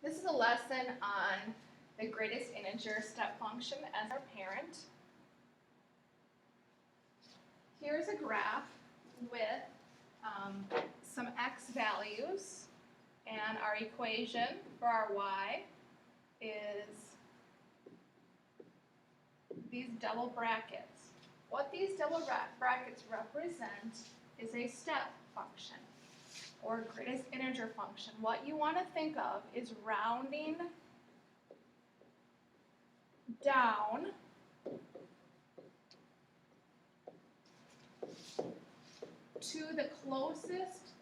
This is a lesson on the greatest integer step function as our parent. Here's a graph with some x values, and our equation for our y is these double brackets. What these double brackets represent is a step function, or greatest integer function. What you want to think of is rounding down to the closest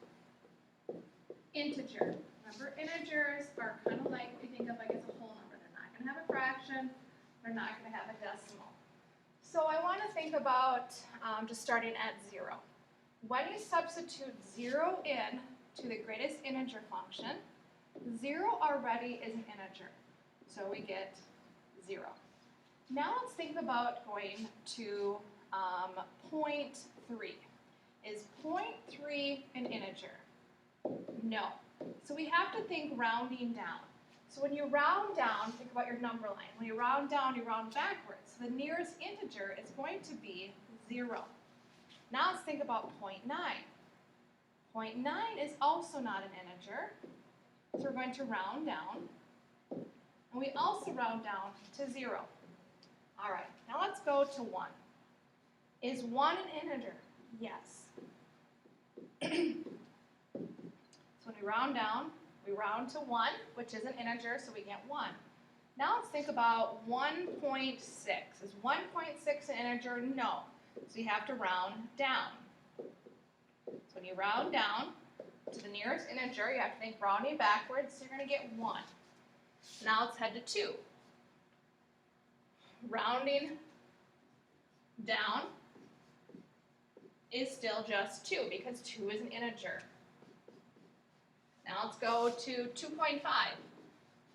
integer. Remember, integers are kind of like we think of like as a whole number. They're not going to have a fraction. They're not going to have a decimal. So I want to think about just starting at 0. When you substitute 0 in to the greatest integer function, 0 already is an integer, so we get 0. Now let's think about going to 0.3. Is 0.3 an integer? No. So we have to think rounding down. So when you round down, think about your number line. When you round down, you round backwards. So the nearest integer is going to be 0. Now let's think about 0.9. 0.9 is also not an integer, so we're going to round down. And we also round down to 0. All right, now let's go to 1. Is 1 an integer? Yes. So when we round down, we round to 1, which is an integer, so we get 1. Now let's think about 1.6. Is 1.6 an integer? No. So you have to round down. So when you round down to the nearest integer, you have to think rounding backwards, so you're going to get 1. Now let's head to 2. Rounding down is still just 2 because 2 is an integer. Now let's go to 2.5.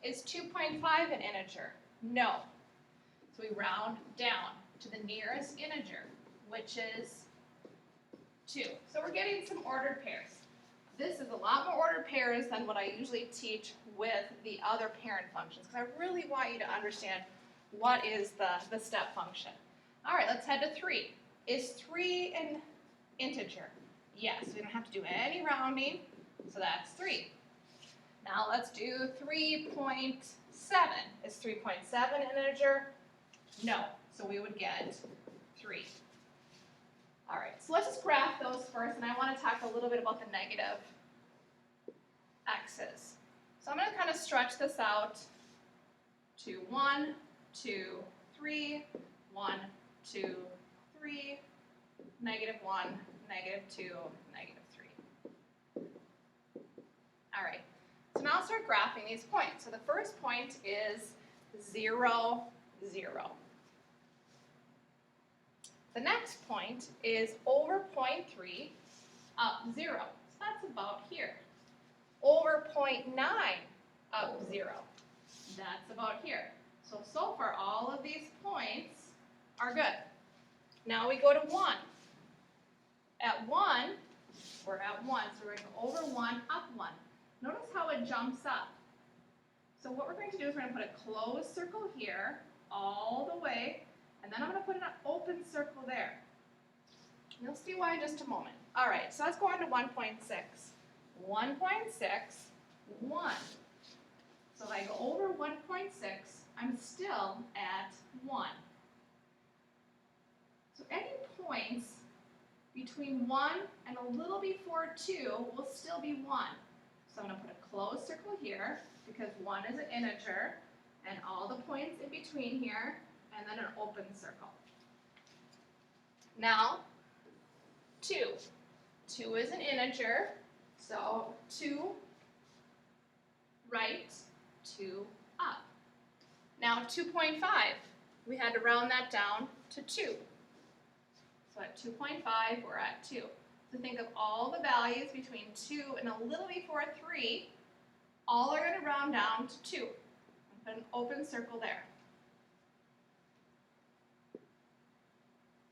Is 2.5 an integer? No. So we round down to the nearest integer, which is 2. So we're getting some ordered pairs. This is a lot more ordered pairs than what I usually teach with the other parent functions, because I really want you to understand what is the step function. All right, let's head to 3. Is 3 an integer? Yes, we don't have to do any rounding, so that's 3. Now let's do 3.7. Is 3.7 an integer? No, so we would get 3. All right, so let's just graph those first, and I want to talk a little bit about the negative x's. So I'm going to kind of stretch this out to 1, 2, 3, 1, 2, 3, negative 1, negative 2, negative 3. All right, so now I'll start graphing these points. So the first point is 0, 0. The next point is over 0.3 up 0. So that's about here. Over 0.9 up 0. That's about here. So far all of these points are good. Now we go to 1. At 1, we're at 1. So we're going to go over 1, up 1. Notice how it jumps up. So what we're going to do is we're going to put a closed circle here all the way. And then I'm going to put an open circle there. You'll see why in just a moment. All right, so let's go on to 1.6. 1.6, 1. So if I go over 1.6, I'm still at 1. So any points between 1 and a little before 2 will still be 1. So I'm going to put a closed circle here because 1 is an integer, and all the points in between here, and then an open circle. Now, 2. 2 is an integer, so 2 right, 2 up. Now 2.5, we had to round that down to 2. So at 2.5, we're at 2. So think of all the values between 2 and a little before 3, all are going to round down to 2. Put an open circle there.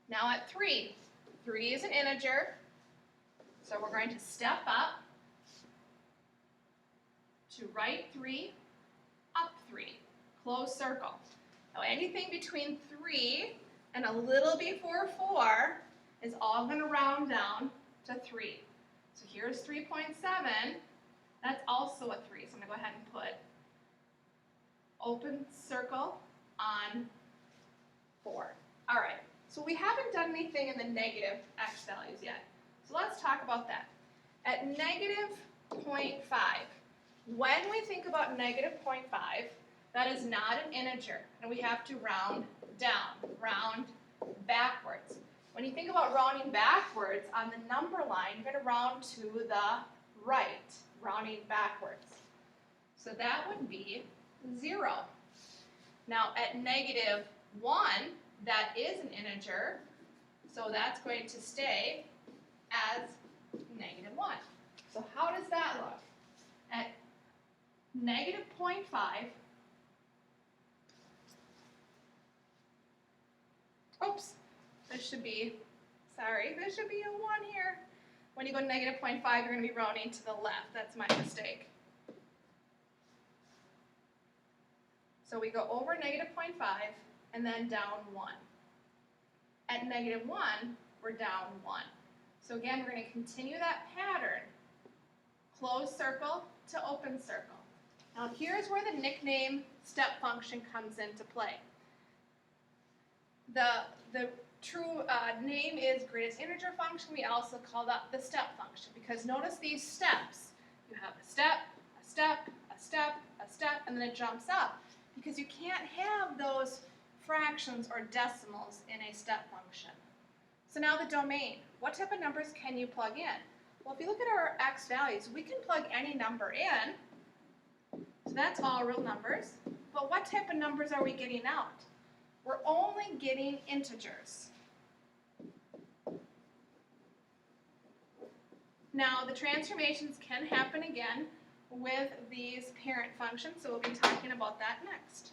Now at 3, 3 is an integer, so we're going to step up to right 3, 3. Closed circle. Now anything between 3 and a little before 4 is all going to round down to 3. So here's 3.7. That's also a 3. So I'm going to go ahead and put open circle on 4. All right. So we haven't done anything in the negative x values yet. So let's talk about that. At negative 0.5, when we think about negative 0.5, that is not an integer, and we have to round down, round backwards. When you think about rounding backwards on the number line, you're going to round to the right, rounding backwards. So that would be 0. Now at negative 1, that is an integer, so that's going to stay as negative 1. So how does that look? At negative 0.5, oops, there should be a 1 here. When you go to negative 0.5, you're going to be rounding to the left. That's my mistake. So we go over negative 0.5 and then down 1. At negative 1, we're down 1. So again, we're going to continue that pattern. Closed circle to open circle. Now here's where the nickname step function comes into play. The true name is greatest integer function. We also call that the step function because notice these steps. You have a step, a step, a step, a step, and then it jumps up because you can't have those fractions or decimals in a step function. So now the domain. What type of numbers can you plug in? Well, if you look at our x values, we can plug any number in. So that's all real numbers. But what type of numbers are we getting out? We're only getting integers. Now, the transformations can happen again with these parent functions, so we'll be talking about that next.